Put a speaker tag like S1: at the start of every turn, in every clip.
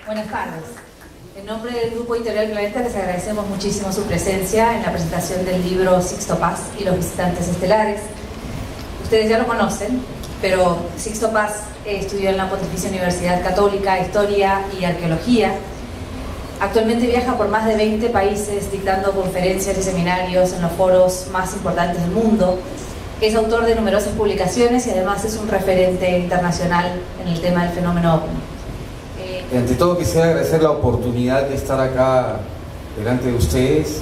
S1: Buenas tardes. En nombre del Grupo Editorial Planeta les agradecemos muchísimo su presencia en la presentación del libro Sixto Paz y los visitantes estelares. Ustedes ya lo conocen, pero Sixto Paz estudió en la Pontificia Universidad Católica Historia y Arqueología. Actualmente viaja por más de 20 países dictando conferencias y seminarios en los foros más importantes del mundo. Es autor de numerosas publicaciones y además es un referente internacional en el tema del fenómeno OVNI.
S2: Ante todo quisiera agradecer la oportunidad de estar acá delante de ustedes.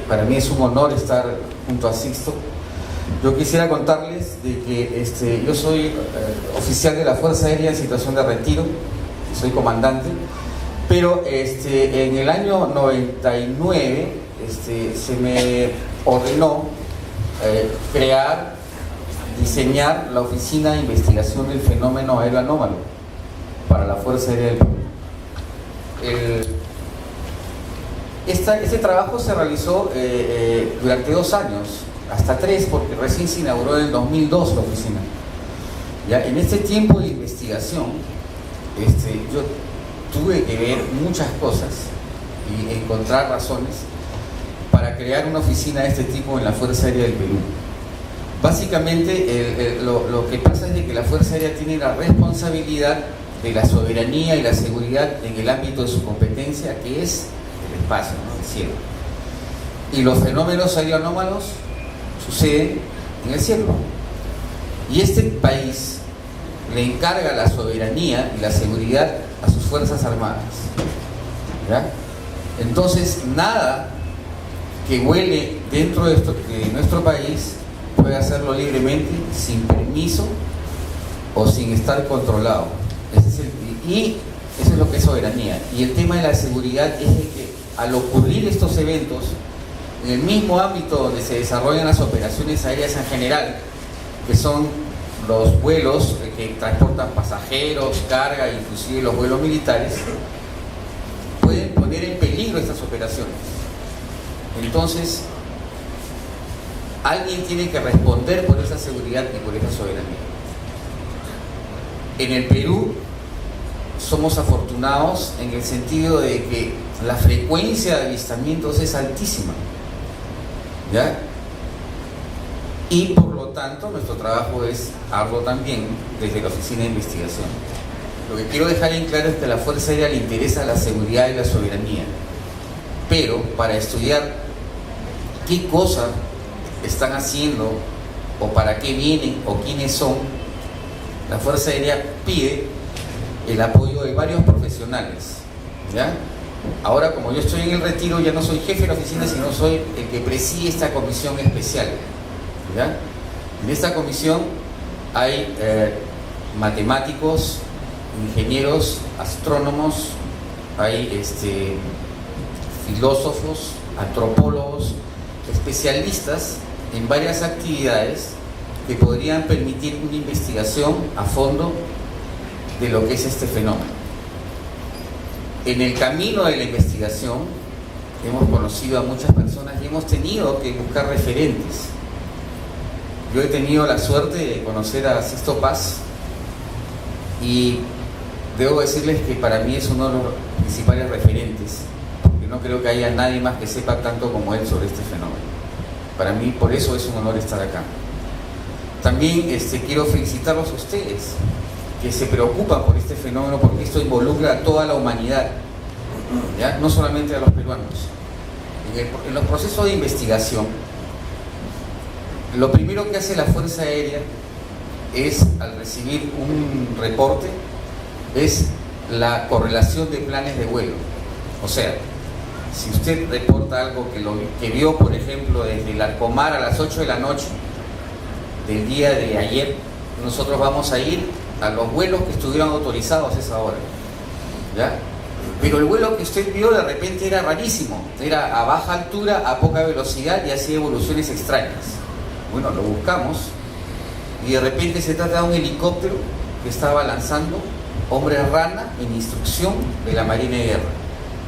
S2: Para mí es un honor estar junto a Sixto. Yo quisiera contarles de que yo soy oficial de la Fuerza Aérea en situación de retiro, soy comandante, pero en el año 99 se me ordenó crear, diseñar la Oficina de Investigación del Fenómeno Aéreo Anómalo para la Fuerza Aérea del Perú. Este trabajo se realizó durante 2 años, hasta 3, porque recién se inauguró en el 2002 la oficina. ¿Ya? En este tiempo de investigación, yo tuve que ver muchas cosas y encontrar razones para crear una oficina de este tipo en la Fuerza Aérea del Perú. Básicamente, lo que pasa es de que la Fuerza Aérea tiene la responsabilidad de la soberanía y la seguridad en el ámbito de su competencia, que es el espacio, ¿no? El cielo. Y los fenómenos aeroanómalos suceden en el cielo. Y este país le encarga la soberanía y la seguridad a sus Fuerzas Armadas. ¿Ya? Entonces, nada que vuele dentro de nuestro país puede hacerlo libremente, sin permiso o sin estar controlado. Y eso es lo que es soberanía. Y el tema de la seguridad es de que al ocurrir estos eventos, en el mismo ámbito donde se desarrollan las operaciones aéreas en general, que son los vuelos que transportan pasajeros, carga, inclusive los vuelos militares, pueden poner en peligro estas operaciones. Entonces, alguien tiene que responder por esa seguridad y por esa soberanía. En el Perú somos afortunados en el sentido de que la frecuencia de avistamientos es altísima, ¿ya? Y por lo tanto nuestro trabajo es arduo también desde la Oficina de Investigación. Lo que quiero dejar en claro es que a la Fuerza Aérea le interesa la seguridad y la soberanía, pero para estudiar qué cosas están haciendo o para qué vienen o quiénes son, la Fuerza Aérea pide el apoyo de varios profesionales, ¿ya? Ahora, como yo estoy en el retiro, ya no soy jefe de la oficina, sino soy el que preside esta comisión especial, ¿ya? En esta comisión hay matemáticos, ingenieros, astrónomos, hay filósofos, antropólogos, especialistas en varias actividades que podrían permitir una investigación a fondo de lo que es este fenómeno. En el camino de la investigación hemos conocido a muchas personas y hemos tenido que buscar referentes. Yo he tenido la suerte de conocer a Sixto Paz y debo decirles que para mí es uno de los principales referentes, porque no creo que haya nadie más que sepa tanto como él sobre este fenómeno. Para mí, por eso es un honor estar acá. También quiero felicitarlos a ustedes que se preocupan por este fenómeno, porque esto involucra a toda la humanidad, ¿ya? No solamente a los peruanos. En los procesos de investigación, lo primero que hace la Fuerza Aérea es, al recibir un reporte, es la correlación de planes de vuelo. O sea, si usted reporta algo que vio, por ejemplo, desde el Arcomar a las 8 de la noche del día de ayer, nosotros vamos a ir a los vuelos que estuvieron autorizados a esa hora, ¿ya? Pero el vuelo que usted vio de repente era rarísimo, era a baja altura, a poca velocidad y hacía evoluciones extrañas. Bueno, lo buscamos y de repente se trata de un helicóptero que estaba lanzando hombre rana en instrucción de la Marina de Guerra.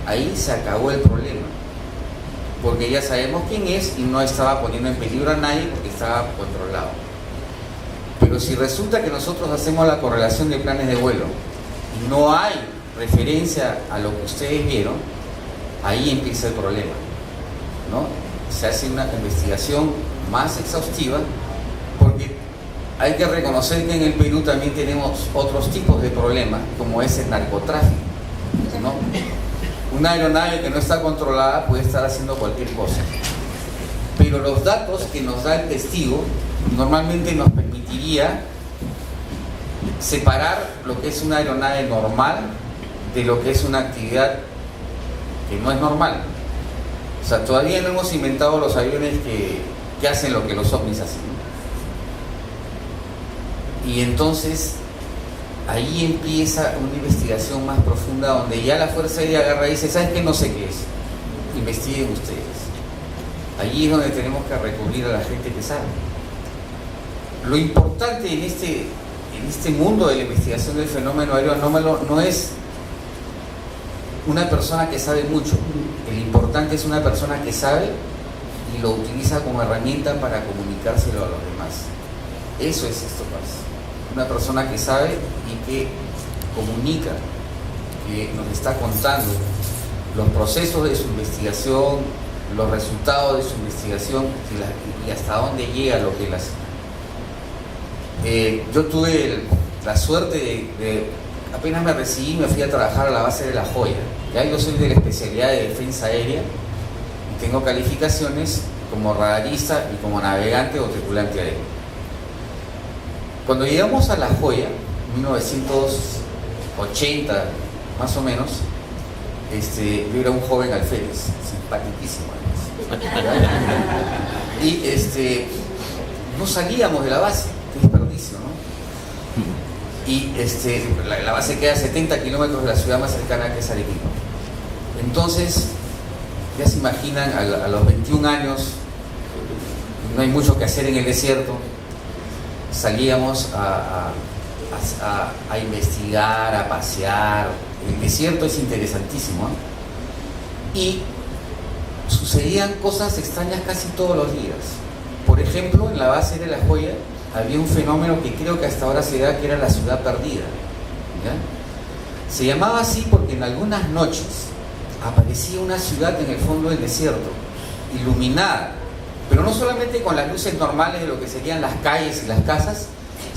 S2: Ahí se acabó el problema, porque ya sabemos quién es y no estaba poniendo en peligro a nadie porque estaba controlado. Pero si resulta que nosotros hacemos la correlación de planes de vuelo y no hay referencia a lo que ustedes vieron, ahí empieza el problema, ¿no? Se hace una investigación más exhaustiva, porque hay que reconocer que en el Perú también tenemos otros tipos de problemas, como es el narcotráfico, ¿no? Una aeronave que no está controlada puede estar haciendo cualquier cosa, pero los datos que nos da el testigo normalmente nos permitiría separar lo que es una aeronave normal de lo que es una actividad que no es normal. O sea, todavía no hemos inventado los aviones que hacen lo que los ovnis hacen, ¿no? Y entonces ahí empieza una investigación más profunda, donde ya la Fuerza Aérea agarra y dice: ¿sabes qué? No sé qué es, investiguen ustedes. Allí es donde tenemos que recurrir a la gente que sabe. Lo importante en este mundo de la investigación del fenómeno aéreo anómalo no es una persona que sabe mucho. El importante es una persona que sabe y lo utiliza como herramienta para comunicárselo a los demás. Eso es Sixto Paz. Una persona que sabe y que comunica, que nos está contando los procesos de su investigación, los resultados de su investigación y hasta dónde llega lo que él hace. Yo tuve la suerte de apenas me recibí, me fui a trabajar a la base de La Joya. Ya yo soy de la especialidad de defensa aérea y tengo calificaciones como radarista y como navegante o tripulante aéreo. Cuando llegamos a La Joya, 1980 más o menos, yo era un joven alférez, simpaticísimo además. Y no salíamos de la base, qué desperdicio, ¿no? Y la base queda a 70 kilómetros de la ciudad más cercana, que es Arequipa. Entonces, ya se imaginan, a los 21 años, no hay mucho que hacer en el desierto, salíamos a investigar, a pasear. El desierto es interesantísimo, ¿eh? Y sucedían cosas extrañas casi todos los días. Por ejemplo, en la base de La Joya había un fenómeno que creo que hasta ahora se da, que era la ciudad perdida, ¿ya? Se llamaba así porque en algunas noches aparecía una ciudad en el fondo del desierto, iluminada, pero no solamente con las luces normales de lo que serían las calles y las casas,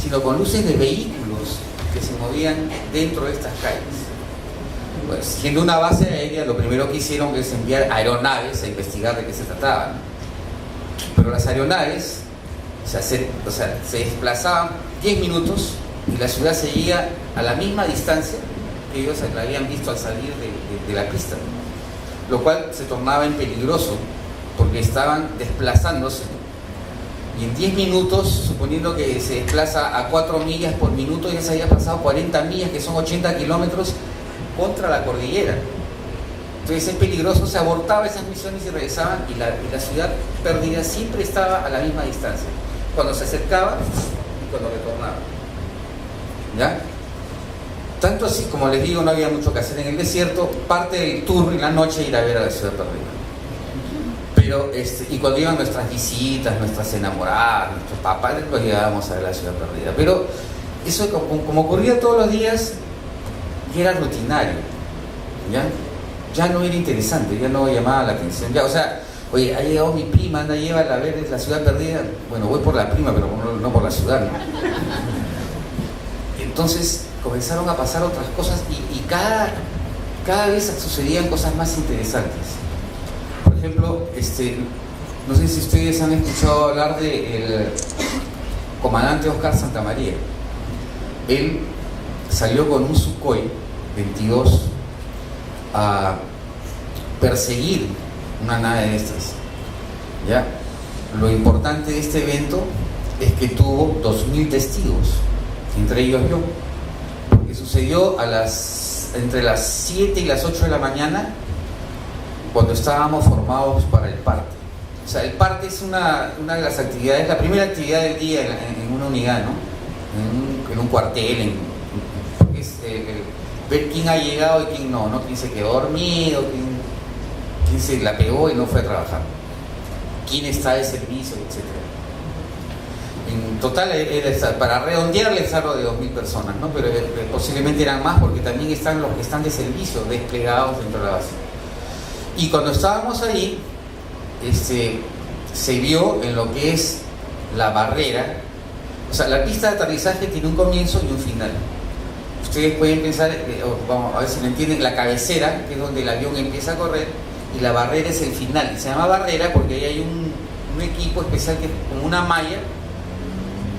S2: sino con luces de vehículos que se movían dentro de estas calles. Pues, siendo una base aérea, lo primero que hicieron es enviar aeronaves a investigar de qué se trataba, ¿no? Pero las aeronaves se desplazaban 10 minutos y la ciudad seguía a la misma distancia que ellos la habían visto al salir de la pista, ¿no? Lo cual se tornaba en peligroso porque estaban desplazándose, y en 10 minutos, suponiendo que se desplaza a 4 millas por minuto, ya se había pasado 40 millas, que son 80 kilómetros, contra la cordillera. Entonces es peligroso, se abortaba esas misiones y regresaban, y la ciudad perdida siempre estaba a la misma distancia, cuando se acercaba y cuando retornaba, ¿ya? Tanto así, como les digo, no había mucho que hacer en el desierto. Parte del tour en la noche ir a ver a la ciudad perdida. Pero, y cuando iban nuestras visitas, nuestras enamoradas, nuestros papás, pues llegábamos a ver la ciudad perdida. Pero eso, como ocurría todos los días, y era rutinario, ¿ya? Ya no era interesante, ya no llamaba la atención. Ya, o sea, oye, ha llegado mi prima, anda, llévala a ver la ciudad perdida. Bueno, voy por la prima, pero no por la ciudad, ¿no? Entonces comenzaron a pasar otras cosas, y cada vez sucedían cosas más interesantes. Por ejemplo, no sé si ustedes han escuchado hablar del comandante Oscar Santamaría. Él salió con un Sukhoi 22 a perseguir una nave de estas, ¿ya? Lo importante de este evento es que tuvo 2.000 testigos, entre ellos yo, porque sucedió entre las 7 y las 8 de la mañana, cuando estábamos formados para el parte. O sea, el parte es una de las actividades, la primera actividad del día en una unidad, ¿no? En un cuartel, porque es ver quién ha llegado y quién no, quién se quedó dormido, quién se la pegó y no fue a trabajar, quién está de servicio, etc. total, para redondearle es algo de 2.000 personas, ¿no? Pero posiblemente eran más porque también están los que están de servicio desplegados dentro de la base. Y cuando estábamos ahí, se vio en lo que es la barrera. O sea, la pista de aterrizaje tiene un comienzo y un final. Ustedes pueden pensar, vamos a ver si me entienden, la cabecera, que es donde el avión empieza a correr, y la barrera es el final. Y se llama barrera porque ahí hay un equipo especial que es como una malla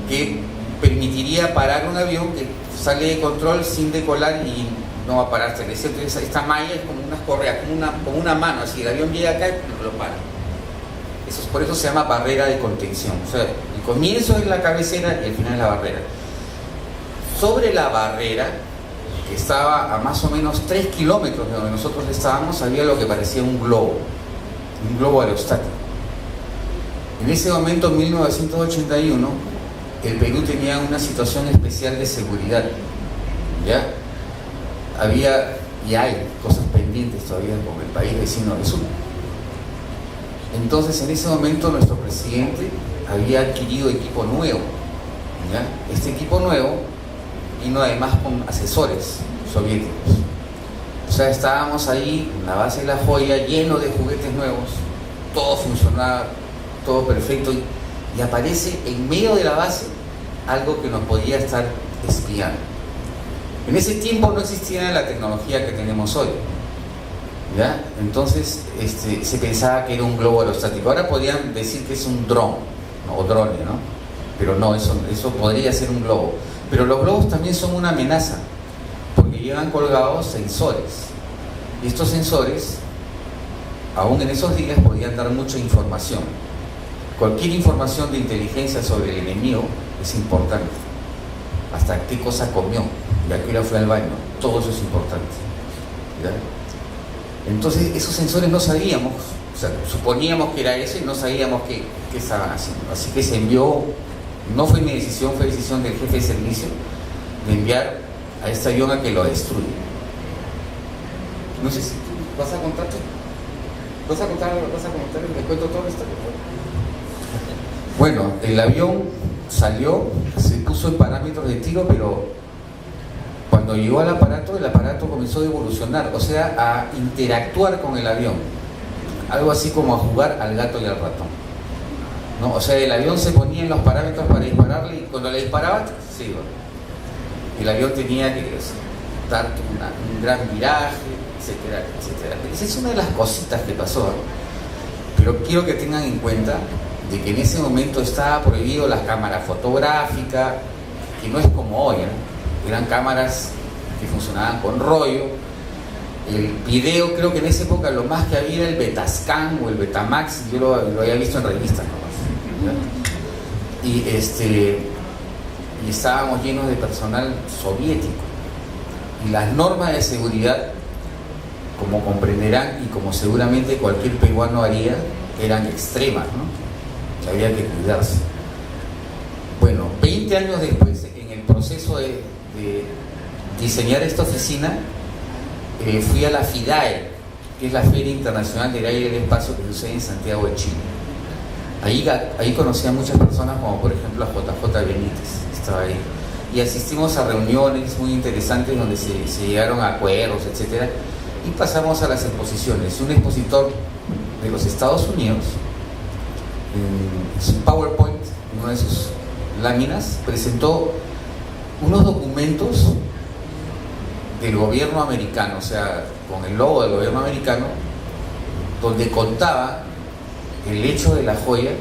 S2: que permitiría parar un avión que sale de control sin decolar y no va a pararse. Entonces, esta malla es como unas correas, como una mano, así el avión llega acá y lo para. Por eso se llama barrera de contención. O sea, el comienzo es la cabecera y el final es la barrera. Sobre la barrera, que estaba a más o menos 3 kilómetros de donde nosotros estábamos, había lo que parecía un globo aerostático. En ese momento, en 1981, el Perú tenía una situación especial de seguridad. ¿Ya? Había y hay cosas pendientes todavía con el país vecino del sur. Entonces, en ese momento, nuestro presidente había adquirido equipo nuevo. ¿Ya? Este equipo nuevo vino además con asesores soviéticos. O sea, estábamos ahí en la base de La Joya, lleno de juguetes nuevos, todo funcionaba, todo perfecto, y aparece en medio de la base algo que nos podía estar espiando. En ese tiempo no existía la tecnología que tenemos hoy. ¿Ya? Entonces se pensaba que era un globo aerostático. Ahora podrían decir que es un dron, ¿no? O drone, ¿no? Pero no, eso podría ser un globo. Pero los globos también son una amenaza, porque llevan colgados sensores. Y estos sensores, aún en esos días, podían dar mucha información. Cualquier información de inteligencia sobre el enemigo es importante. Hasta qué cosa comió, y a qué hora fue al baño, todo eso es importante. ¿Ya? Entonces esos sensores no sabíamos, o sea, suponíamos que era eso y no sabíamos qué estaban haciendo. Así que se envió, no fue mi decisión, fue decisión del jefe de servicio, de enviar a este avión a que lo destruya. No sé si tú vas a contar, les cuento todo esto. Bueno, el avión salió, se puso en parámetros de tiro, pero cuando llegó al aparato, el aparato comenzó a evolucionar, o sea, a interactuar con el avión. Algo así como a jugar al gato y al ratón, ¿no? O sea, el avión se ponía en los parámetros para dispararle y cuando le disparaba, se iba. El avión tenía que dar un gran viraje, etcétera, etcétera. Esa es una de las cositas que pasó, ¿eh? Pero quiero que tengan en cuenta de que en ese momento estaba prohibido las cámaras fotográficas, que no es como hoy, ¿eh? Eran cámaras que funcionaban con rollo. El video, creo que en esa época lo más que había era el Betascan o el Betamax, yo lo había visto en revistas nomás. Y estábamos llenos de personal soviético. Y las normas de seguridad, como comprenderán y como seguramente cualquier peruano haría, eran extremas, ¿no? Había que cuidarse. Bueno, 20 años después, en el proceso de diseñar esta oficina, fui a la FIDAE, que es la Feria Internacional del Aire y del Espacio que sucede en Santiago de Chile. Ahí conocí a muchas personas, como por ejemplo a JJ Benítez, estaba ahí. Y asistimos a reuniones muy interesantes donde se llegaron a acuerdos, etc. Y pasamos a las exposiciones. Un expositor de los Estados Unidos, en su PowerPoint, en una de sus láminas, presentó unos documentos del gobierno americano, o sea, con el logo del gobierno americano, donde contaba el hecho de La Joya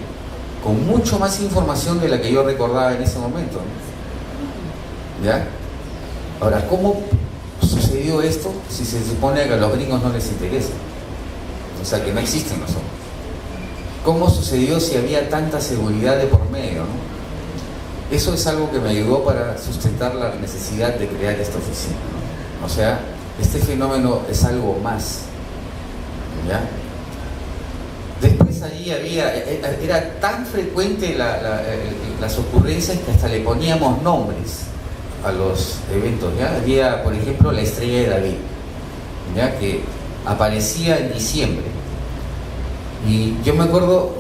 S2: con mucho más información de la que yo recordaba en ese momento, ¿no? ¿Ya? Ahora, ¿cómo sucedió esto si se supone que a los gringos no les interesa? O sea, que no existen los hombres. ¿Cómo sucedió si había tanta seguridad de por medio, ¿no? Eso es algo que me ayudó para sustentar la necesidad de crear esta oficina, ¿no? O sea, este fenómeno es algo más, ¿ya? Después allí era tan frecuente las ocurrencias que hasta le poníamos nombres a los eventos, ¿ya? Había, por ejemplo, la Estrella de David, ¿ya? Que aparecía en diciembre. Y yo me acuerdo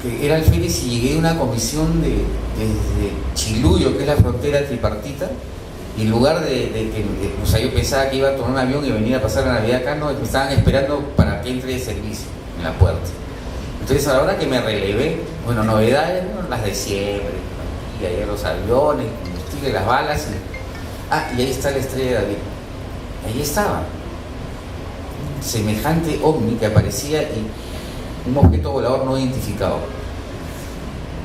S2: que era alférez y llegué a una comisión desde Chiluyo, que es la frontera tripartita, y en lugar o sea, yo pensaba que iba a tomar un avión y venir a pasar la Navidad acá, no, me estaban esperando para que entre de servicio en la puerta. Entonces a la hora que me relevé, bueno, novedades, bueno, las de siempre, y ahí los aviones, el combustible, las balas, y ahí está la Estrella de David. Ahí estaba, semejante ovni que aparecía y un objeto volador no identificado,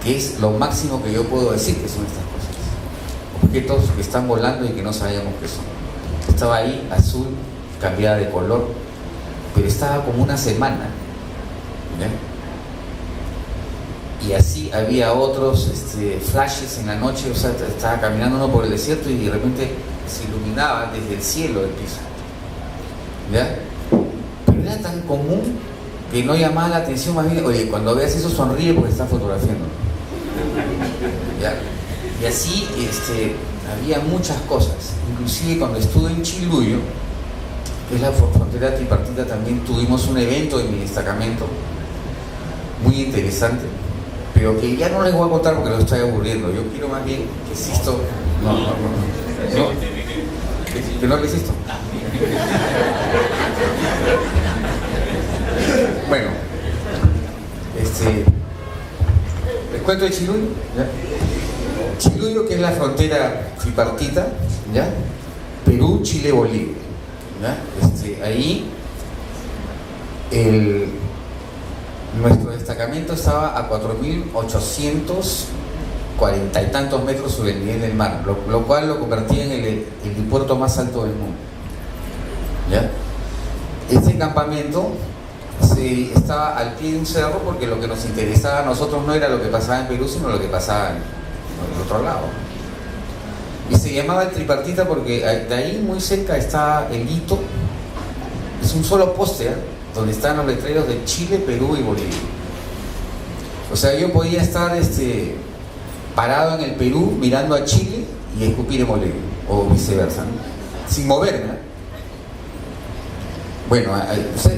S2: que es lo máximo que yo puedo decir que son estas cosas, objetos que están volando y que no sabíamos qué son. Estaba ahí, azul, cambiada de color, pero estaba como una semana, ¿ya? Y así había otros flashes en la noche, o sea, estaba caminando uno por el desierto y de repente se iluminaba desde el cielo el piso, ¿ya? Pero era tan común que no llamaba la atención, más bien, oye, cuando veas eso sonríe porque está fotografiando, ¿ya? Y así había muchas cosas, inclusive cuando estuve en Chiluyo, que es la frontera tripartita, también tuvimos un evento en mi destacamento muy interesante, pero que ya no les voy a contar porque lo estoy aburriendo. Yo quiero más bien que si esto que no les esto. Bueno, les cuento de Chiluyo, ¿ya? Chiluyo, que es la frontera tripartita, ¿ya? Perú, Chile, Bolivia, ¿ya? Ahí nuestro destacamento estaba a 4.840 y tantos metros sobre el nivel del mar, lo cual lo convertía en el puerto más alto del mundo, ¿ya? Este campamento estaba al pie de un cerro porque lo que nos interesaba a nosotros no era lo que pasaba en Perú, sino lo que pasaba en el otro lado. Y se llamaba el tripartita porque de ahí muy cerca está el hito, es un solo poste, ¿eh?, donde están los letreros de Chile, Perú y Bolivia. O sea, yo podía estar parado en el Perú mirando a Chile y escupir en Bolivia, o viceversa, ¿no?, sin moverme, ¿eh? Bueno,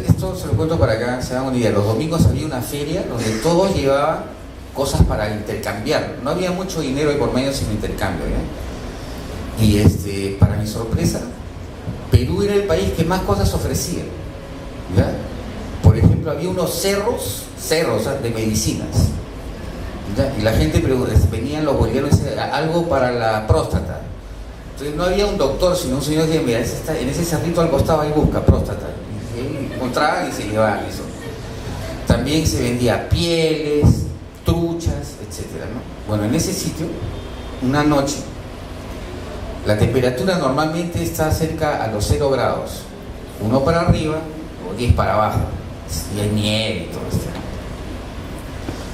S2: esto se lo cuento para acá, se dan una idea. Los domingos había una feria donde todos llevaban cosas para intercambiar. No había mucho dinero ahí por medio sin intercambio, ¿ya? Y para mi sorpresa, Perú era el país que más cosas ofrecía, ¿ya? Por ejemplo, había unos cerros de medicinas, ¿ya? Y la gente venían los bolivianos y decían, algo para la próstata. Entonces no había un doctor, sino un señor que decía, mira, en ese cerrito al costado ahí busca próstata. Y encontraban y se llevaban eso. También se vendía pieles, truchas, etcétera, ¿no? Bueno, en ese sitio, una noche, la temperatura normalmente está cerca a los 0 grados, 1 para arriba o 10 para abajo, y hay nieve y todo esto.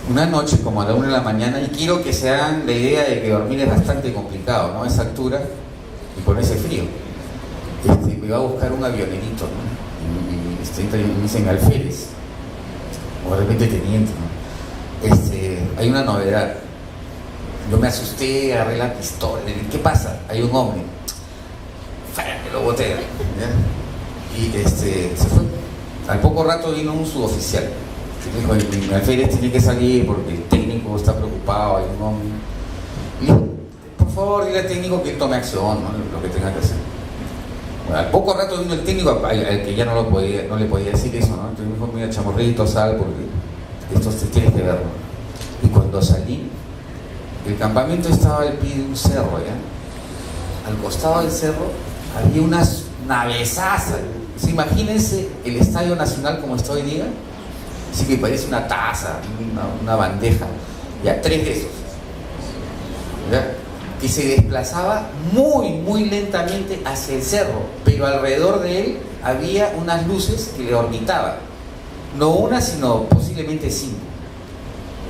S2: Una noche, como a la 1 de la mañana, y quiero que se hagan la idea de que dormir es bastante complicado, ¿no?, a esa altura y con ese frío. Me iba a buscar un avionerito, ¿no?, y me dicen alférez, o de repente teniente, ¿no? Hay una novedad. Yo me asusté, agarré la pistola, le dije, ¿qué pasa? Hay un hombre. Me lo boté, ¿ya? Y se fue. Al poco rato vino un suboficial que dijo, el alférez tiene que salir porque el técnico está preocupado, hay un hombre. Y le dije, por favor, dile al técnico que él tome acción, ¿no?, lo que tenga que hacer. Bueno, al poco rato vino el técnico al que ya no le podía decir eso, ¿no? Entonces me dijo, mira, chamorrito, sal, porque esto te tienes que ver, ¿no? Y cuando salí, el campamento estaba al pie de un cerro, ¿ya? Al costado del cerro había unas navezazas. Imagínense el Estadio Nacional como está hoy día, así que parece una taza, una bandeja, ya, 3 de esos, ¿ya?, que se desplazaba muy, muy lentamente hacia el cerro, pero alrededor de él había unas luces que le orbitaban, no una, sino posiblemente 5,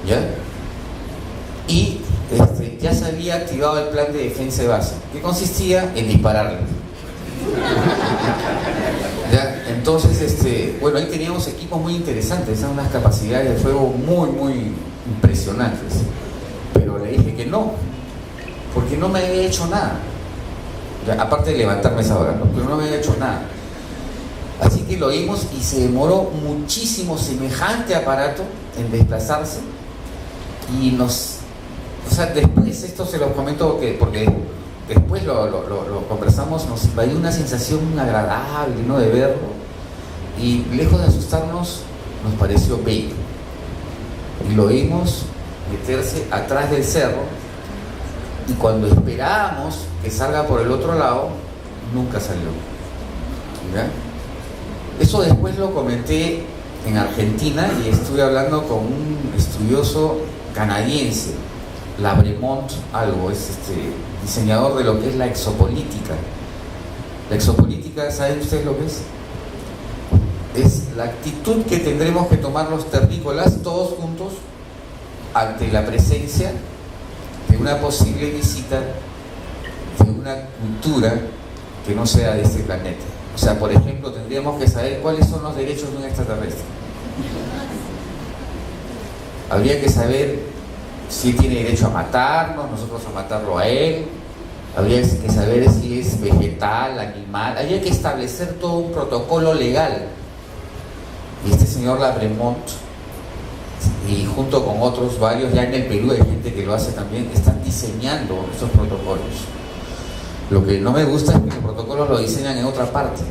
S2: ¿ya? Y ya se había activado el plan de defensa de base, que consistía en dispararle. ¿Ya? Entonces, bueno, ahí teníamos equipos muy interesantes, unas capacidades de fuego muy, muy impresionantes. Pero le dije que no, porque no me había hecho nada. Ya, aparte de levantarme esa hora, ¿no?, pero no me había hecho nada. Así que lo oímos y se demoró muchísimo semejante aparato en desplazarse y o sea, después, esto se lo comento porque después lo conversamos, nos invadió una sensación agradable, ¿no?, de verlo, y lejos de asustarnos, nos pareció bello. Y lo vimos meterse atrás del cerro, y cuando esperábamos que salga por el otro lado, nunca salió. ¿Ya? Eso después lo comenté en Argentina y estuve hablando con un estudioso canadiense, Labremont algo, es diseñador de lo que es la exopolítica. La exopolítica, ¿saben ustedes lo que es? Es la actitud que tendremos que tomar los terrícolas todos juntos ante la presencia de una posible visita de una cultura que no sea de este planeta. O sea, por ejemplo, tendríamos que saber cuáles son los derechos de un extraterrestre. Habría que saber si tiene derecho a matarnos, nosotros a matarlo a él. Habría que saber si es vegetal, animal. Habría que establecer todo un protocolo legal. Y este señor Labremont, y junto con otros varios, ya en el Perú hay gente que lo hace también, están diseñando estos protocolos. Lo que no me gusta es que los protocolos lo diseñan en otra parte,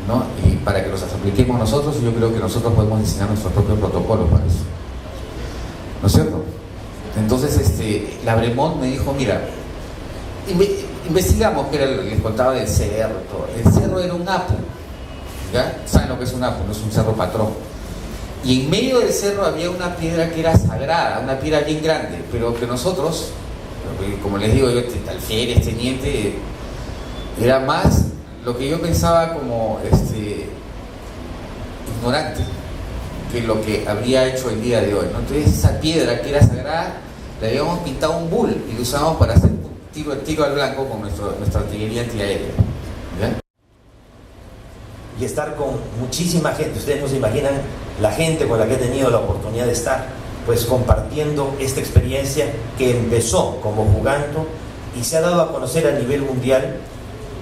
S2: ¿no? Y para que los apliquemos nosotros, yo creo que nosotros podemos diseñar nuestros propios protocolos para eso, ¿no es cierto? Entonces Labremont me dijo, mira, investigamos, que les contaba del cerro, todo. El cerro era un apu, ¿ya? ¿Saben lo que es un apu? No es un cerro patrón. Y en medio del cerro había una piedra que era sagrada, una piedra bien grande, pero que nosotros, como les digo, yo, alférez, teniente, era más lo que yo pensaba como ignorante que lo que habría hecho el día de hoy, ¿no? Entonces esa piedra que era sagrada, le habíamos pintado un bull y lo usábamos para hacer tiro al blanco con nuestra artillería antiaérea, ¿ya?
S3: Y estar con muchísima gente. Ustedes no se imaginan la gente con la que he tenido la oportunidad de estar, pues compartiendo esta experiencia que empezó como jugando y se ha dado a conocer a nivel mundial,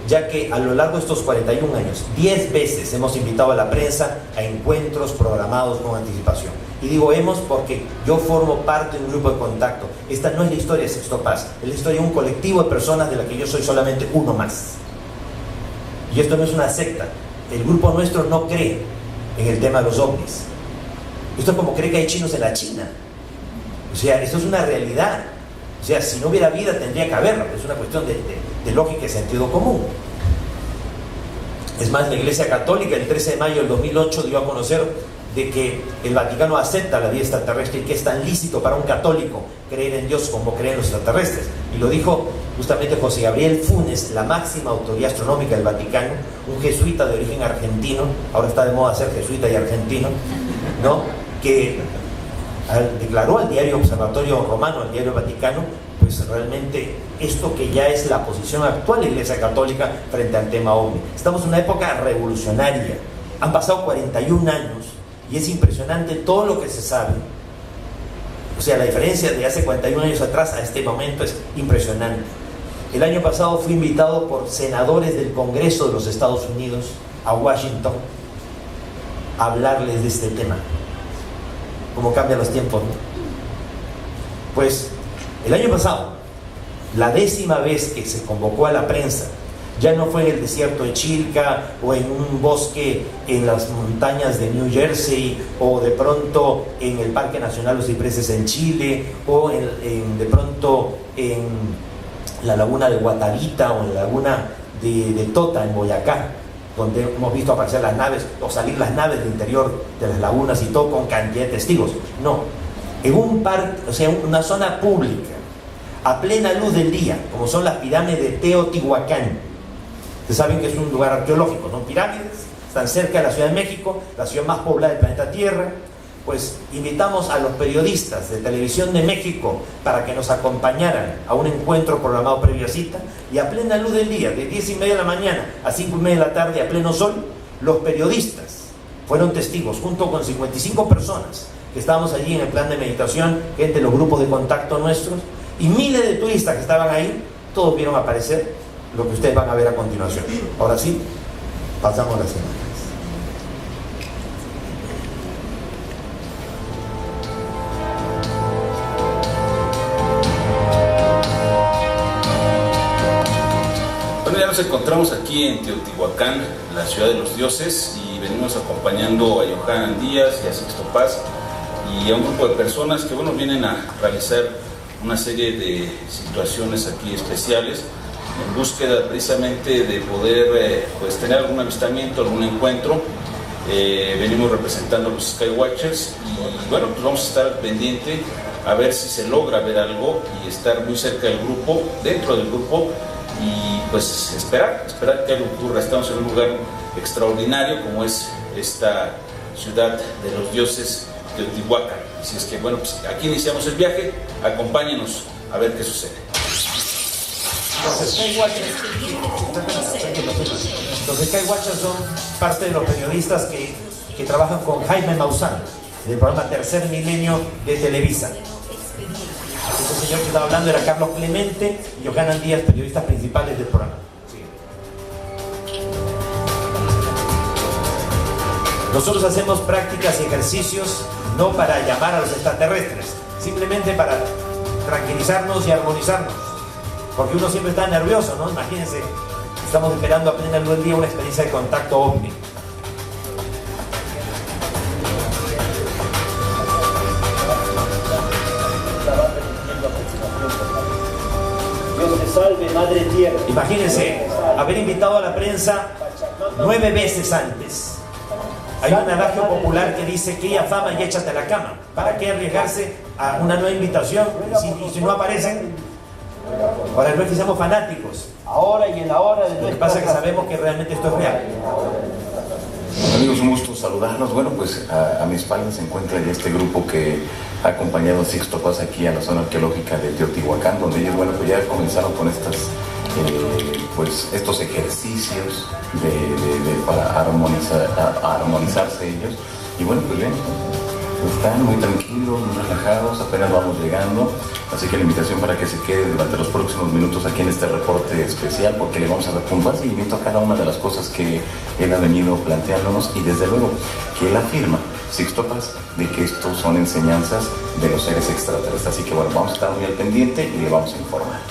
S3: ya que a lo largo de estos 41 años, 10 veces hemos invitado a la prensa a encuentros programados con anticipación. Y digo hemos porque yo formo parte de un grupo de contacto. Esta no es la historia de Sixto Paz, es la historia de un colectivo de personas de la que yo soy solamente uno más. Y esto no es una secta. El grupo nuestro no cree en el tema de los ovnis. Esto es como cree que hay chinos en la China. O sea, esto es una realidad. O sea, si no hubiera vida tendría que haberla. Es una cuestión de lógica y sentido común. Es más, la Iglesia Católica el 13 de mayo del 2008 dio a conocer de que el Vaticano acepta la vida extraterrestre y que es tan lícito para un católico creer en Dios como creer en los extraterrestres. Y lo dijo justamente José Gabriel Funes, la máxima autoridad astronómica del Vaticano, un jesuita de origen argentino, ahora está de moda ser jesuita y argentino, ¿no?, que declaró al diario Observatorio Romano, al diario Vaticano, pues realmente esto que ya es la posición actual de la Iglesia Católica frente al tema OVNI. Estamos en una época revolucionaria. Han pasado 41 años y es impresionante todo lo que se sabe. O sea, la diferencia de hace 41 años atrás a este momento es impresionante. El año pasado fui invitado por senadores del Congreso de los Estados Unidos a Washington a hablarles de este tema. Cómo cambian los tiempos, ¿no? Pues el año pasado, la 10ª vez que se convocó a la prensa, ya no fue en el desierto de Chilca o en un bosque en las montañas de New Jersey o de pronto en el Parque Nacional Los Cipreses en Chile o de pronto en la laguna de Guatavita o en la laguna de Tota en Boyacá, donde hemos visto aparecer las naves o salir las naves del interior de las lagunas y todo con cantidad de testigos. No, en un parque, o sea, una zona pública, a plena luz del día, como son las pirámides de Teotihuacán. Ustedes saben que es un lugar arqueológico, ¿no? Pirámides, están cerca de la Ciudad de México, la ciudad más poblada del planeta Tierra. Pues invitamos a los periodistas de Televisión de México para que nos acompañaran a un encuentro programado previa cita, y a plena luz del día, de 10:30 de la mañana a 5:30 de la tarde, a pleno sol, los periodistas fueron testigos junto con 55 personas que estábamos allí en el plan de meditación, gente de los grupos de contacto nuestros, y miles de turistas que estaban ahí. Todos vieron aparecer lo que ustedes van a ver a continuación. Ahora sí, pasamos a la semana.
S4: nos encontramos aquí en Teotihuacán, la ciudad de los dioses, y venimos acompañando a Johanan Díaz y a Sixto Paz y a un grupo de personas que vienen a realizar una serie de situaciones aquí especiales en búsqueda precisamente de poder pues tener algún avistamiento, algún encuentro. Venimos representando a los Skywatchers y pues vamos a estar pendiente a ver si se logra ver algo y estar muy cerca del grupo, dentro del grupo, y pues esperar que algo ocurra. Estamos en un lugar extraordinario como es esta ciudad de los dioses de Teotihuacán. Así es que pues aquí iniciamos el viaje, acompáñenos a ver qué sucede.
S3: Los Skywatchers son parte de los periodistas que trabajan con Jaime Maussan, del programa Tercer Milenio de Televisa. Este señor que estaba hablando era Carlos Clemente y Johanan Díaz, periodistas principales del programa. Nosotros hacemos prácticas y ejercicios no para llamar a los extraterrestres, simplemente para tranquilizarnos y armonizarnos, porque uno siempre está nervioso, ¿no? Imagínense, estamos esperando a plena luz del día una experiencia de contacto ovni.
S5: Dios te salve, Madre Tierra.
S3: Imagínense haber invitado a la prensa 9 veces antes. Hay un adagio popular que dice que ella fama y échate a la cama. ¿Para qué arriesgarse a una nueva invitación? Y si no aparecen, ahora no es que seamos fanáticos.
S5: Ahora y en la hora de
S3: Lo que pasa es que sabemos que realmente esto es real.
S6: Amigos, un gusto saludarlos. Pues a mi espalda se encuentra ya este grupo que ha acompañado a Sixto Paz aquí a la zona arqueológica de Teotihuacán, donde ellos pues ya comenzaron con estos ejercicios para armonizarse ellos. Y pues bien, están muy tranquilos, muy relajados, apenas vamos llegando, así que la invitación para que se quede durante los próximos minutos aquí en este reporte especial, porque le vamos a dar puntual seguimiento a cada una de las cosas que él ha venido planteándonos, y desde luego que él afirma, Sixto Paz, de que estos son enseñanzas de los seres extraterrestres. Así que vamos a estar muy al pendiente y le vamos a informar.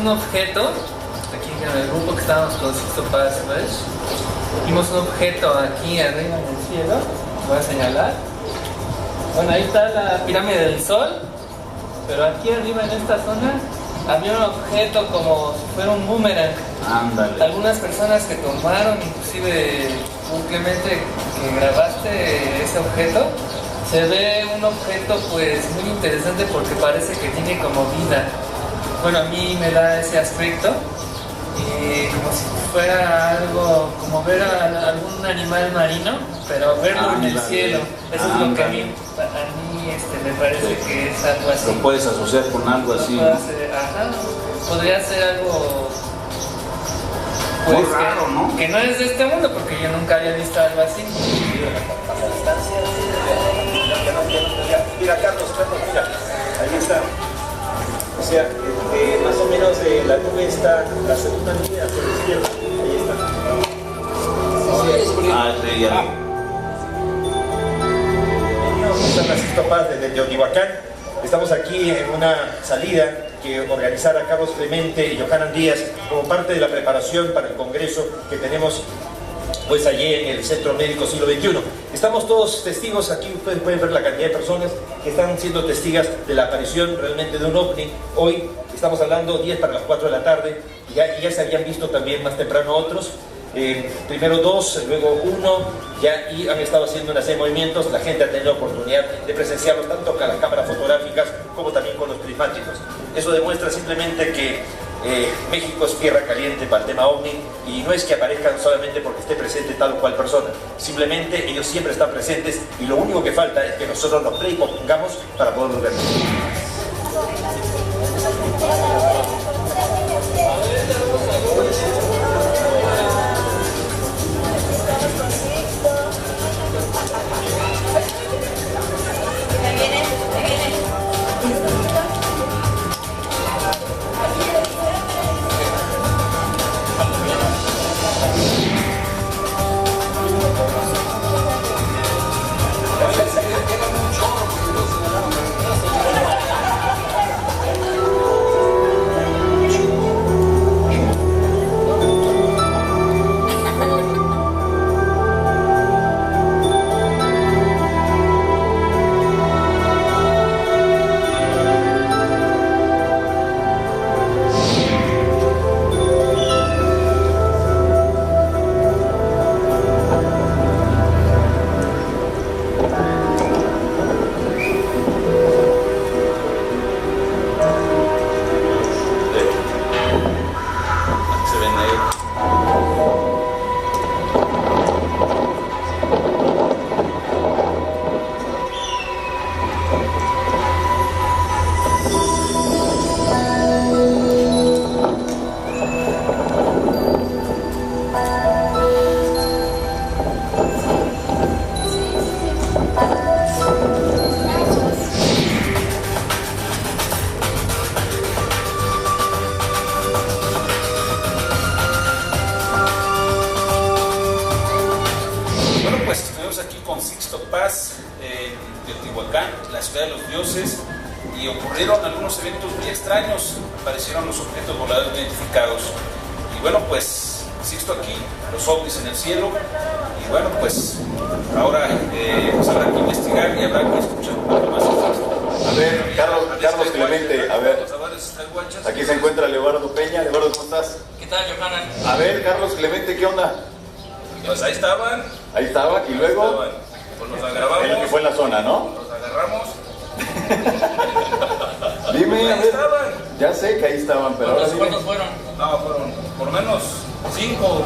S7: un objeto, aquí en el grupo que estábamos con Sixto Paz, ¿ves? Vimos un objeto aquí arriba en el cielo, voy a señalar. Bueno, ahí está la pirámide del Sol, pero aquí arriba en esta zona había un objeto como si fuera un boomerang.
S2: Ándale.
S7: Algunas personas que tomaron, inclusive Clemente, que grabaste ese objeto, se ve un objeto pues muy interesante porque parece que tiene como vida. bueno, a mí me da ese aspecto, como si fuera algo, como ver a algún animal marino, pero verlo en el cielo. Eso es lo que a mí me parece que es algo así.
S4: Lo puedes asociar con algo así, ¿no?
S7: Ajá, podría ser algo
S4: muy raro, ¿no?
S7: Que no es de este mundo, porque yo nunca había visto algo así.
S3: Mira, Carlos, mira, ahí está. O sea, más o menos la nube está, la segunda línea hacia la izquierda. Ahí está.
S4: Ah, sí, ya.
S3: San Francisco Paz desde Teotihuacán. Estamos aquí en una salida que organizara Carlos Clemente y Yohanan Díaz como parte de la preparación para el congreso que tenemos pues allí en el Centro Médico Siglo XXI. Estamos todos testigos, aquí ustedes pueden ver la cantidad de personas que están siendo testigas de la aparición realmente de un ovni. Hoy estamos hablando 10 para las 4 de la tarde, y ya se habían visto también más temprano otros. Primero 2, luego 1, ya y han estado haciendo una serie de movimientos. La gente ha tenido la oportunidad de presenciarlos tanto con las cámaras fotográficas como también con los prismáticos. Eso demuestra simplemente que México es tierra caliente para el tema OVNI, y no es que aparezcan solamente porque esté presente tal o cual persona, simplemente ellos siempre están presentes, y lo único que falta es que nosotros los predispongamos para poderlos ver.
S4: Y ocurrieron algunos eventos muy extraños, aparecieron los objetos voladores no identificados. Y bueno, pues Sixto aquí, los ovnis en el cielo. Y bueno, pues ahora pues habrá que investigar y habrá que escuchar un poco más.
S6: A ver, Carlos Clemente, a ver. Aquí se encuentra Leobardo Peña. Leobardo, ¿cómo estás?
S7: ¿Qué tal, Yohanan?
S6: A ver, Carlos Clemente, ¿qué onda?
S4: Pues ahí estaban.
S6: Ahí estaba, y luego.
S4: Pues los agarramos.
S6: El que fue en la zona, ¿no?
S4: Los agarramos.
S6: Dime,
S4: ahí
S6: a ver.
S4: Estaban.
S6: Ya sé que ahí estaban, pero ahora dime.
S7: ¿Cuántos fueron?
S4: No, fueron por lo menos 5,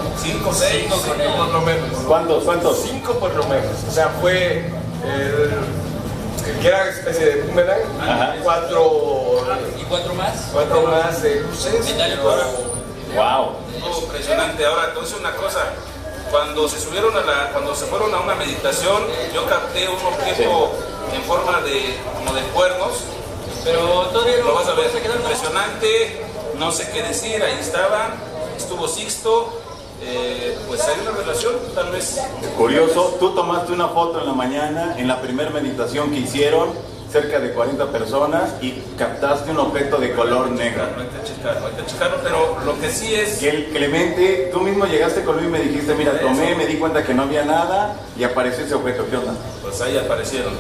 S4: 6.
S8: Por lo menos.
S6: ¿Cuántos?
S8: 5 por lo menos. O sea, fue el que era especie de boomerang.
S6: Ajá.
S8: 4.
S7: ¿Y 4 más?
S8: 4 más de luces.
S6: Wow.
S4: Impresionante. Ahora, entonces una cosa. Cuando se fueron a una meditación, yo capté un objeto en forma como de cuernos.
S7: Pero todavía
S4: Lo vas a ver,
S7: se quedaron
S4: impresionante, no sé qué decir, ahí estaban, estuvo Sixto, pues hay una relación, tal vez.
S6: Curioso, tú tomaste una foto en la mañana, en la primera meditación que hicieron, cerca de 40 personas, y captaste un objeto de color negro.
S4: No hay que checarlo, pero lo que sí es...
S6: Que el Clemente, tú mismo llegaste conmigo y me dijiste, mira, tomé, me di cuenta que no había nada, y apareció ese objeto, ¿qué onda?
S4: Pues ahí aparecieron,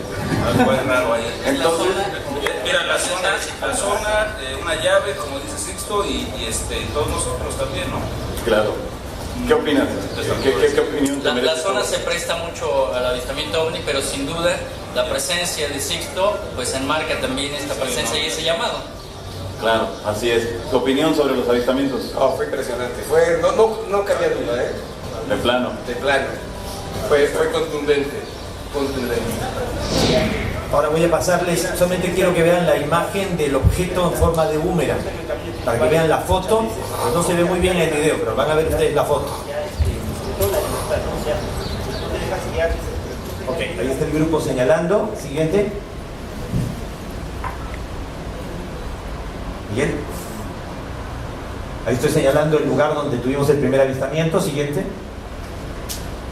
S4: algo raro ahí.
S6: Entonces,
S4: Mira, la zona, una llave, como dice Sixto, y todos nosotros también, ¿no?
S6: claro. ¿Qué opinas? ¿Qué opinión te
S7: La
S6: merece?
S7: zona se presta mucho al avistamiento ovni, pero sin duda la presencia de Sixto pues enmarca también esta presencia y ese llamado.
S6: Claro, así es. ¿Tu opinión sobre los avistamientos?
S8: No, fue impresionante. No cabía duda, ¿eh?
S6: De plano.
S8: De plano. Fue contundente.
S3: Ahora voy a pasarles, solamente quiero que vean la imagen del objeto en forma de boomerang, para que vean la foto. No se ve muy bien en el video, pero van a ver ustedes la foto. Ok, ahí está el grupo señalando. Siguiente. Bien. Ahí estoy señalando el lugar donde tuvimos el primer avistamiento. Siguiente.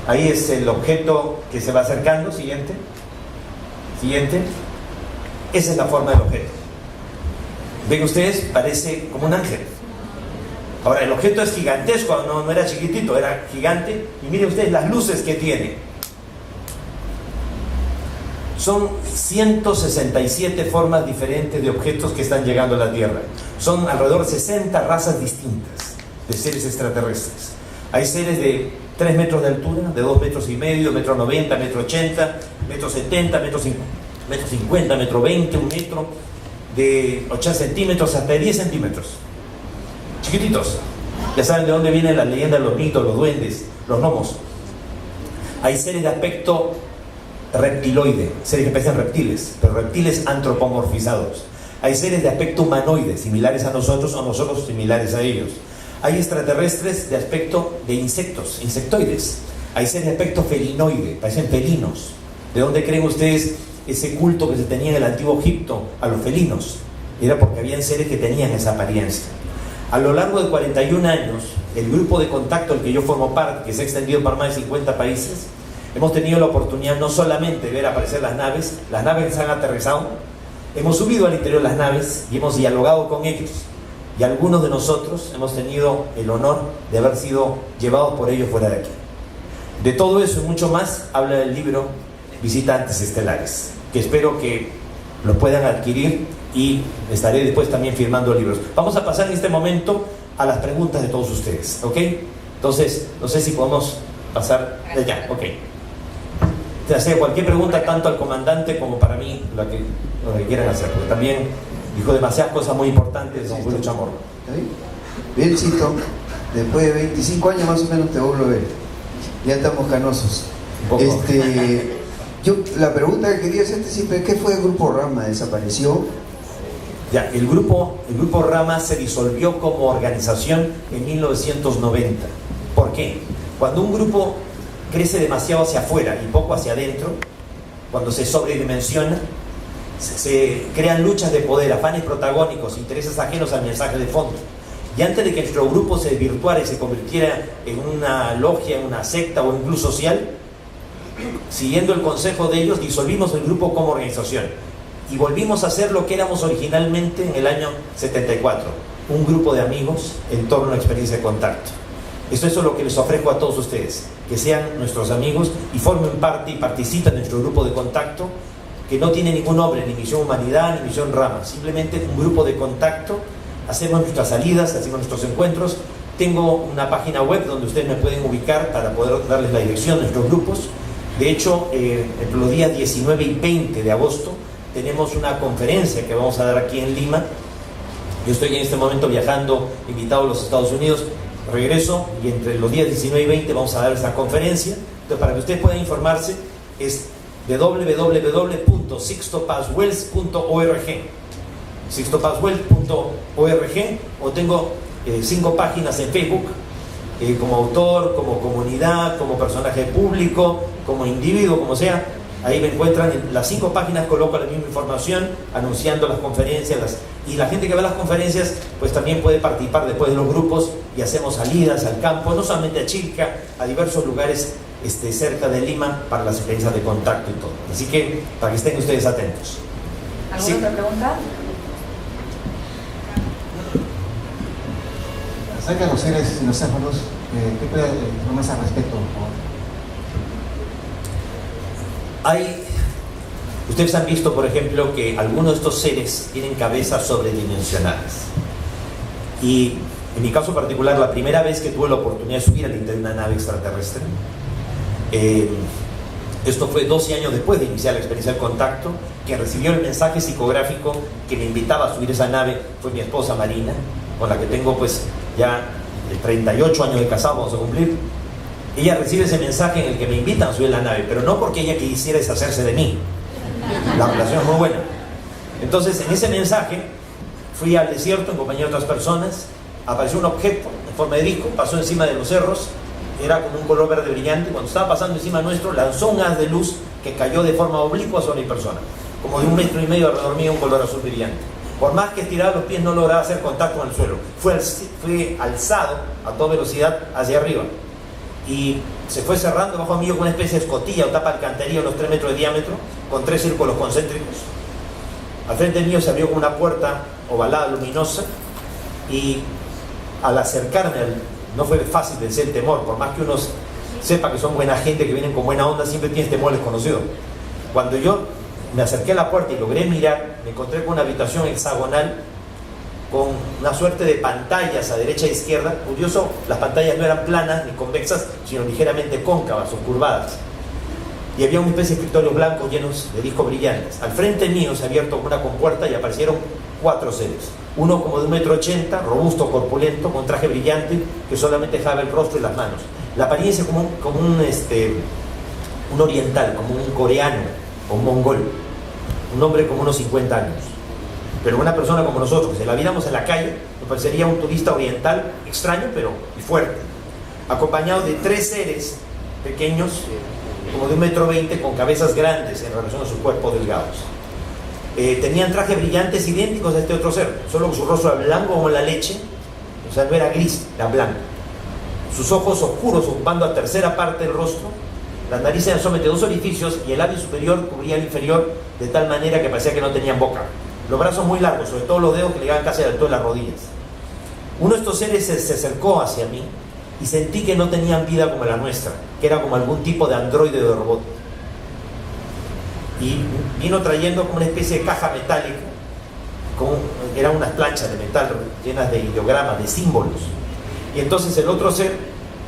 S3: Ahí es el objeto que se va acercando. Siguiente. Siguiente. Esa es la forma del objeto. Ven ustedes, parece como un ángel. Ahora, el objeto es gigantesco, no era chiquitito, era gigante. Y miren ustedes las luces que tiene. Son 167 formas diferentes de objetos que están llegando a la Tierra. Son alrededor de 60 razas distintas de seres extraterrestres. Hay seres de 3 metros de altura, de 2 metros y medio, metro 90, metro 80, metro 70, metro 50, metro 20, 1 metro, de 8 centímetros hasta 10 centímetros. Chiquititos. Ya saben de dónde vienen las leyendas, los mitos, los duendes, los gnomos. Hay seres de aspecto reptiloide, seres que parecen reptiles, pero reptiles antropomorfizados. Hay seres de aspecto humanoide, similares a nosotros o nosotros similares a ellos. Hay extraterrestres de aspecto de insectos, insectoides. Hay seres de aspecto felinoide, parecen felinos. ¿De dónde creen ustedes ese culto que se tenía en el antiguo Egipto a los felinos? Era porque habían seres que tenían esa apariencia. A lo largo de 41 años, el grupo de contacto al que yo formo parte, que se ha extendido para más de 50 países, hemos tenido la oportunidad no solamente de ver aparecer las naves que han aterrizado, hemos subido al interior de las naves y hemos dialogado con ellos. Y algunos de nosotros hemos tenido el honor de haber sido llevados por ellos fuera de aquí. De todo eso y mucho más habla el libro Visitantes Estelares, que espero que lo puedan adquirir y estaré después también firmando libros. Vamos a pasar en este momento a las preguntas de todos ustedes, ¿ok? Entonces, no sé si podemos pasar de ya, ok. Te hacer cualquier pregunta tanto al comandante como para mí, lo que quieran hacer, porque también dijo demasiadas cosas muy importantes don Julio Chamorro.
S9: Bien, Chito, después de 25 años más o menos te vuelvo a ver. Ya estamos canosos. Yo la pregunta que quería hacerte siempre, ¿qué fue el Grupo Rama? ¿Desapareció?
S3: Ya, el grupo Rama se disolvió como organización en 1990. ¿Por qué? Cuando un grupo crece demasiado hacia afuera y poco hacia adentro, cuando se sobredimensiona, se crean luchas de poder, afanes protagónicos, intereses ajenos al mensaje de fondo. Y antes de que nuestro grupo se desvirtuara y se convirtiera en una logia, en una secta o en un club social, siguiendo el consejo de ellos, disolvimos el grupo como organización y volvimos a ser lo que éramos originalmente en el año 74, un grupo de amigos en torno a una experiencia de contacto. Eso es lo que les ofrezco a todos ustedes, que sean nuestros amigos y formen parte y participen en nuestro grupo de contacto, que no tiene ningún nombre, ni Misión Humanidad, ni Misión Rama, simplemente un grupo de contacto. Hacemos nuestras salidas, hacemos nuestros encuentros. Tengo una página web donde ustedes me pueden ubicar para poder darles la dirección de nuestros grupos. De hecho, entre los días 19 y 20 de agosto tenemos una conferencia que vamos a dar aquí en Lima. Yo estoy en este momento viajando, invitado a los Estados Unidos. Regreso y entre los días 19 y 20 vamos a dar esta conferencia. Entonces, para que ustedes puedan informarse, es www.sixtopaswells.org, sixtopaswells.org, o tengo 5 páginas en Facebook, como autor, como comunidad, como personaje público, como individuo, como sea. Ahí me encuentran, en las 5 páginas coloco la misma información, anunciando las conferencias, y la gente que ve las conferencias pues también puede participar después de los grupos, y hacemos salidas al campo, no solamente a Chilca, a diversos lugares cerca de Lima para las experiencias de contacto y todo. Así que para que estén ustedes atentos.
S1: ¿Alguna otra pregunta?
S10: Acerca de los seres xenocéfalos, ¿qué puede informarse al respecto, por favor?
S3: Ustedes han visto, por ejemplo, que algunos de estos seres tienen cabezas sobredimensionadas. Y en mi caso particular, la primera vez que tuve la oportunidad de subir al interior de una nave extraterrestre, Esto fue 12 años después de iniciar la experiencia del contacto. Quien recibió el mensaje psicográfico que me invitaba a subir esa nave fue mi esposa Marina, con la que tengo pues ya 38 años de casado, vamos a cumplir. Ella recibe ese mensaje en el que me invitan a subir la nave, pero no porque ella quisiera deshacerse de mí. La relación es muy buena. Entonces, en ese mensaje, fui al desierto en compañía de otras personas, apareció un objeto en forma de disco, pasó encima de los cerros, era como un color verde brillante. Cuando estaba pasando encima nuestro, lanzó un haz de luz que cayó de forma oblicua sobre mi persona, como de 1,5 metros alrededor mío, un color azul brillante. Por más que estiraba los pies, no lograba hacer contacto con el suelo. Fue alzado a toda velocidad hacia arriba y se fue cerrando bajo mí con una especie de escotilla o tapa alcantarilla de unos 3 metros de diámetro, con 3 círculos concéntricos. Al frente mío se abrió como una puerta ovalada luminosa, y al acercarme, no fue fácil vencer el temor. Por más que uno sepa que son buena gente, que vienen con buena onda, siempre tienes temor desconocido. Cuando yo me acerqué a la puerta y logré mirar, me encontré con una habitación hexagonal con una suerte de pantallas a derecha e izquierda. Curioso, las pantallas no eran planas ni convexas, sino ligeramente cóncavas o curvadas. Y había una especie de escritorios blancos llenos de discos brillantes. Al frente mío se ha abierto una compuerta y aparecieron 4 seres. Uno como de 1,80 m, robusto, corpulento, con traje brillante que solamente dejaba el rostro y las manos. La apariencia como un oriental, como un coreano o un mongol. Un hombre como unos 50 años. Pero una persona como nosotros, que si la viéramos en la calle, nos parecería un turista oriental extraño, pero fuerte. Acompañado de 3 seres pequeños, como de 1,20 m, con cabezas grandes en relación a sus cuerpos delgados. Tenían trajes brillantes idénticos a este otro ser, solo que su rostro era blanco como la leche, o sea, no era gris, era blanco. Sus ojos oscuros ocupando la tercera parte del rostro, las narices eran solamente 2 orificios y el labio superior cubría el inferior de tal manera que parecía que no tenían boca. Los brazos muy largos, sobre todo los dedos que llegaban casi a la altura de las rodillas. Uno de estos seres se acercó hacia mí y sentí que no tenían vida como la nuestra, que era como algún tipo de androide o de robot. Y vino trayendo como una especie de caja metálica, eran unas planchas de metal llenas de ideogramas, de símbolos. Y entonces el otro ser,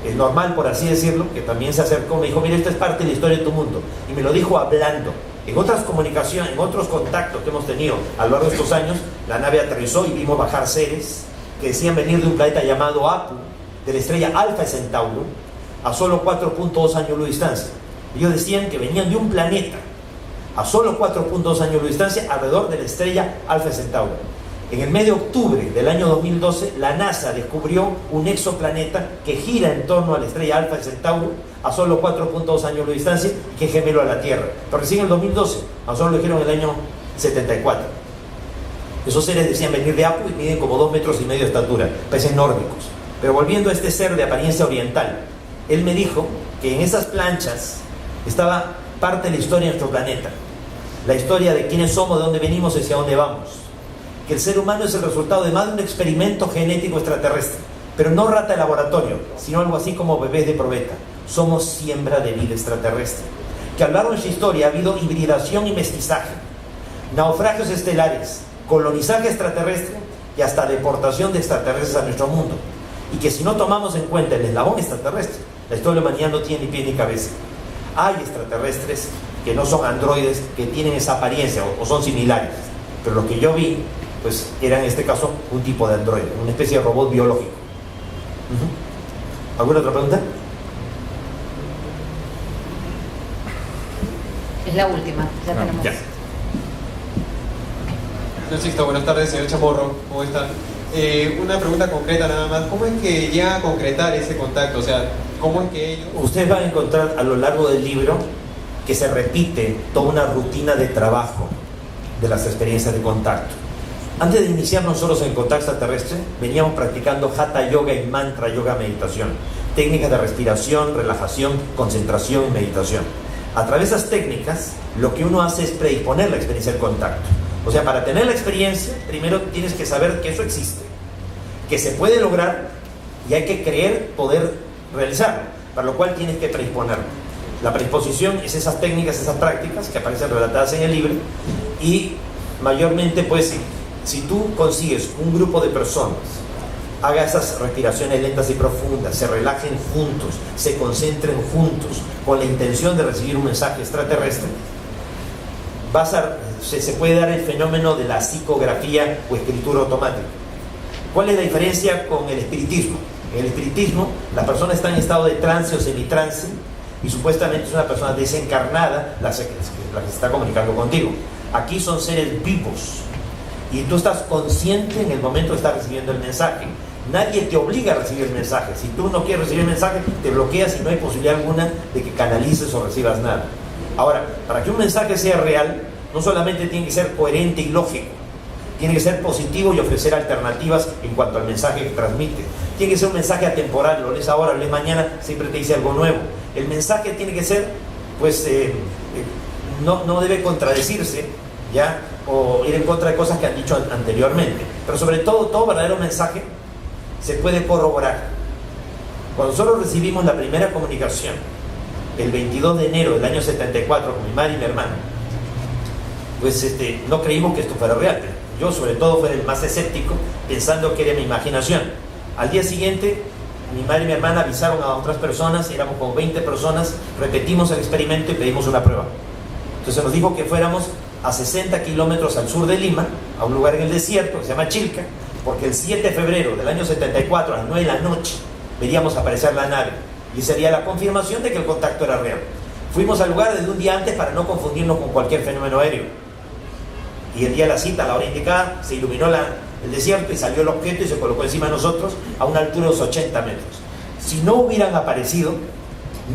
S3: el normal por así decirlo, que también se acercó, me dijo: mira, esta es parte de la historia de tu mundo. Y me lo dijo hablando. En otras comunicaciones, en otros contactos que hemos tenido a lo largo de estos años, la nave aterrizó y vimos bajar seres que decían venir de un planeta llamado Apu, de la estrella Alfa Centauro, a solo 4.2 años luz de distancia. Ellos decían que venían de un planeta a solo 4.2 años luz de distancia alrededor de la estrella Alfa Centauro. En el mes de octubre del año 2012, la NASA descubrió un exoplaneta que gira en torno a la estrella Alfa Centauro a solo 4.2 años de distancia, que es gemelo a la Tierra. Pero recién en el 2012, a solo lo dijeron en el año 74. Esos seres decían venir de Apu y miden como 2,5 metros de estatura, parecen nórdicos. Pero volviendo a este ser de apariencia oriental, él me dijo que en esas planchas estaba parte de la historia de nuestro planeta, la historia de quiénes somos, de dónde venimos y hacia dónde vamos. Que el ser humano es el resultado de más de un experimento genético extraterrestre, pero no rata de laboratorio, sino algo así como bebés de probeta. Somos siembra de vida extraterrestre. Que a lo largo de nuestra historia ha habido hibridación y mestizaje, naufragios estelares, colonizaje extraterrestre y hasta deportación de extraterrestres a nuestro mundo. Y que si no tomamos en cuenta el eslabón extraterrestre, la historia de la humanidad no tiene ni pie ni cabeza. Hay extraterrestres que no son androides, que tienen esa apariencia o son similares, pero lo que yo vi pues era en este caso un tipo de androide, una especie de robot biológico. ¿Alguna otra pregunta?
S1: Es la última, ya tenemos.
S3: Ya.
S11: Señor Sixto, buenas tardes, señor Chamorro, ¿cómo está? Una pregunta concreta nada más, ¿cómo es que llega a concretar ese contacto? O sea, ¿cómo es que ellos...?
S3: Ustedes van a encontrar a lo largo del libro que se repite toda una rutina de trabajo de las experiencias de contacto. Antes de iniciar nosotros en contacto extraterrestre, veníamos practicando Hatha Yoga y Mantra Yoga meditación, técnicas de respiración, relajación, concentración y meditación. A través de esas técnicas, lo que uno hace es predisponer la experiencia del contacto. O sea, para tener la experiencia, primero tienes que saber que eso existe, que se puede lograr y hay que creer poder realizarlo, para lo cual tienes que predisponerlo. La predisposición es esas técnicas, esas prácticas que aparecen relatadas en el libro, y mayormente pues si tú consigues un grupo de personas haga esas respiraciones lentas y profundas, se relajen juntos, se concentren juntos con la intención de recibir un mensaje extraterrestre, se puede dar el fenómeno de la psicografía o escritura automática. ¿Cuál es la diferencia con el espiritismo? En el espiritismo, la persona está en estado de trance o semitrance y supuestamente es una persona desencarnada la que se está comunicando contigo. Aquí son seres vivos y tú estás consciente en el momento de estar recibiendo el mensaje. Nadie te obliga a recibir el mensaje. Si tú no quieres recibir el mensaje, te bloqueas y no hay posibilidad alguna de que canalices o recibas nada. Ahora, para que un mensaje sea real, no solamente tiene que ser coherente y lógico, tiene que ser positivo y ofrecer alternativas en cuanto al mensaje que transmite. Tiene que ser un mensaje atemporal, lo lees ahora, lo lees mañana, siempre te dice algo nuevo. El mensaje tiene que ser, pues, no debe contradecirse, ¿ya? O ir en contra de cosas que han dicho anteriormente. Pero sobre todo verdadero mensaje se puede corroborar. Cuando nosotros recibimos la primera comunicación, el 22 de enero del año 74, con mi madre y mi hermano, pues no creímos que esto fuera real. Yo sobre todo fui el más escéptico, pensando que era mi imaginación. Al día siguiente, mi madre y mi hermana avisaron a otras personas, éramos como 20 personas, repetimos el experimento y pedimos una prueba. Entonces nos dijo que fuéramos a 60 kilómetros al sur de Lima, a un lugar en el desierto que se llama Chilca, porque el 7 de febrero del año 74, a las 9 de la noche, veríamos aparecer la nave. Y sería la confirmación de que el contacto era real. Fuimos al lugar desde un día antes para no confundirnos con cualquier fenómeno aéreo. Y el día de la cita, a la hora indicada, se iluminó el desierto y salió el objeto y se colocó encima de nosotros a una altura de unos 80 metros. Si no hubieran aparecido,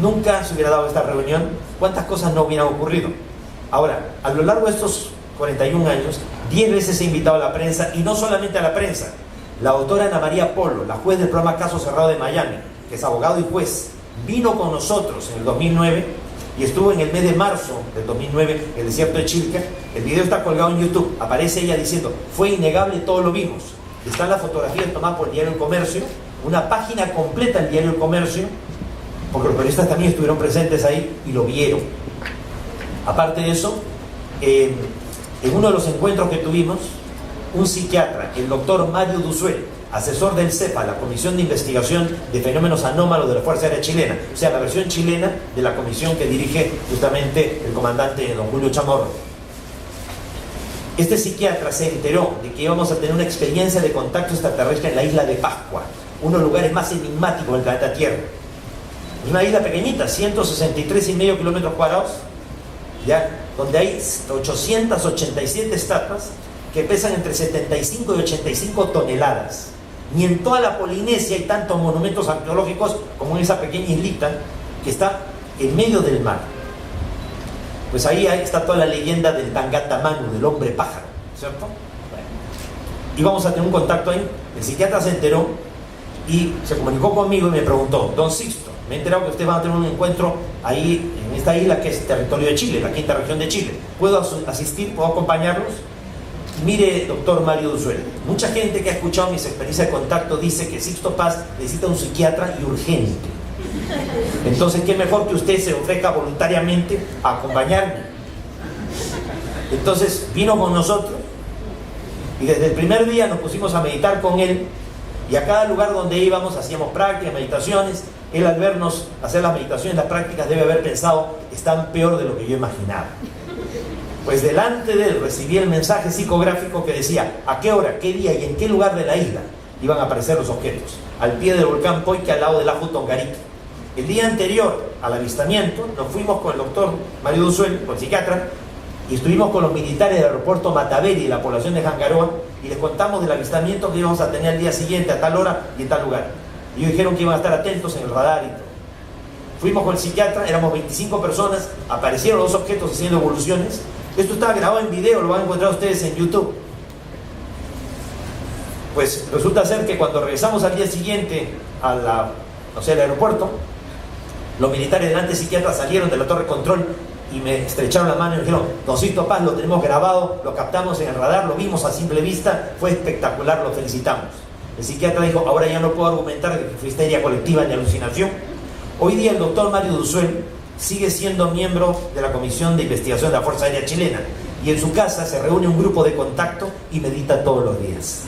S3: nunca se hubiera dado esta reunión. ¿Cuántas cosas no hubieran ocurrido? Ahora, a lo largo de estos 41 años, 10 veces he invitado a la prensa, y no solamente a la prensa. La doctora Ana María Polo, la juez del programa Caso Cerrado de Miami, que es abogado y juez, vino con nosotros en el 2009 y estuvo en el mes de marzo del 2009 en el desierto de Chilca. El video está colgado en YouTube. Aparece ella diciendo: fue innegable, todo lo vimos. Están las fotografías tomadas por el Diario El Comercio, una página completa del Diario El Comercio, porque los periodistas también estuvieron presentes ahí y lo vieron. Aparte de eso, en uno de los encuentros que tuvimos, un psiquiatra, el doctor Mario Duzuel, asesor del CEPA, la Comisión de Investigación de Fenómenos Anómalos de la Fuerza Aérea Chilena, o sea, la versión chilena de la comisión que dirige justamente el comandante don Julio Chamorro. Este psiquiatra se enteró de que íbamos a tener una experiencia de contacto extraterrestre en la isla de Pascua, uno de los lugares más enigmáticos del planeta Tierra. Es una isla pequeñita, 163,5 kilómetros cuadrados, ¿ya? Donde hay 887 estatuas que pesan entre 75 y 85 toneladas. Ni en toda la Polinesia hay tantos monumentos arqueológicos como en esa pequeña islita que está en medio del mar. Pues ahí está toda la leyenda del Tangata Manu, del hombre pájaro, ¿cierto? Bueno, íbamos a tener un contacto ahí. El psiquiatra se enteró y se comunicó conmigo y me preguntó: don Sixto, me he enterado que ustedes van a tener un encuentro ahí en esta isla que es territorio de Chile, la quinta región de Chile. ¿Puedo asistir? ¿Puedo acompañarlos? Mire, doctor Mario Duzuel, mucha gente que ha escuchado mis experiencias de contacto dice que Sixto Paz necesita un psiquiatra y urgente. Entonces, ¿qué mejor que usted se ofrezca voluntariamente a acompañarme? Entonces, vino con nosotros y desde el primer día nos pusimos a meditar con él, y a cada lugar donde íbamos hacíamos prácticas, meditaciones. Él, al vernos hacer las meditaciones, las prácticas, debe haber pensado: están peor de lo que yo imaginaba. Pues delante de él recibí el mensaje psicográfico que decía a qué hora, qué día y en qué lugar de la isla iban a aparecer los objetos. Al pie del volcán Poique, al lado del Ajo Tongariro. El día anterior al avistamiento nos fuimos con el doctor Mario Duzuel, con el psiquiatra, y estuvimos con los militares del aeropuerto Mataveri y la población de Jangaroa, y les contamos del avistamiento que íbamos a tener al día siguiente a tal hora y en tal lugar. Y ellos dijeron que iban a estar atentos en el radar y todo. Fuimos con el psiquiatra, éramos 25 personas, aparecieron los objetos haciendo evoluciones. Esto está grabado en video, lo van a encontrar ustedes en YouTube. Pues resulta ser que cuando regresamos al día siguiente al aeropuerto, los militares delante del psiquiatra salieron de la torre control y me estrecharon la mano y me dijeron: don Sixto Paz, lo tenemos grabado, lo captamos en el radar, lo vimos a simple vista, fue espectacular, lo felicitamos. El psiquiatra dijo: ahora ya no puedo argumentar que fue histeria colectiva ni alucinación. Hoy día el doctor Mario Duzuel sigue siendo miembro de la Comisión de Investigación de la Fuerza Aérea Chilena, y en su casa se reúne un grupo de contacto y medita todos los días.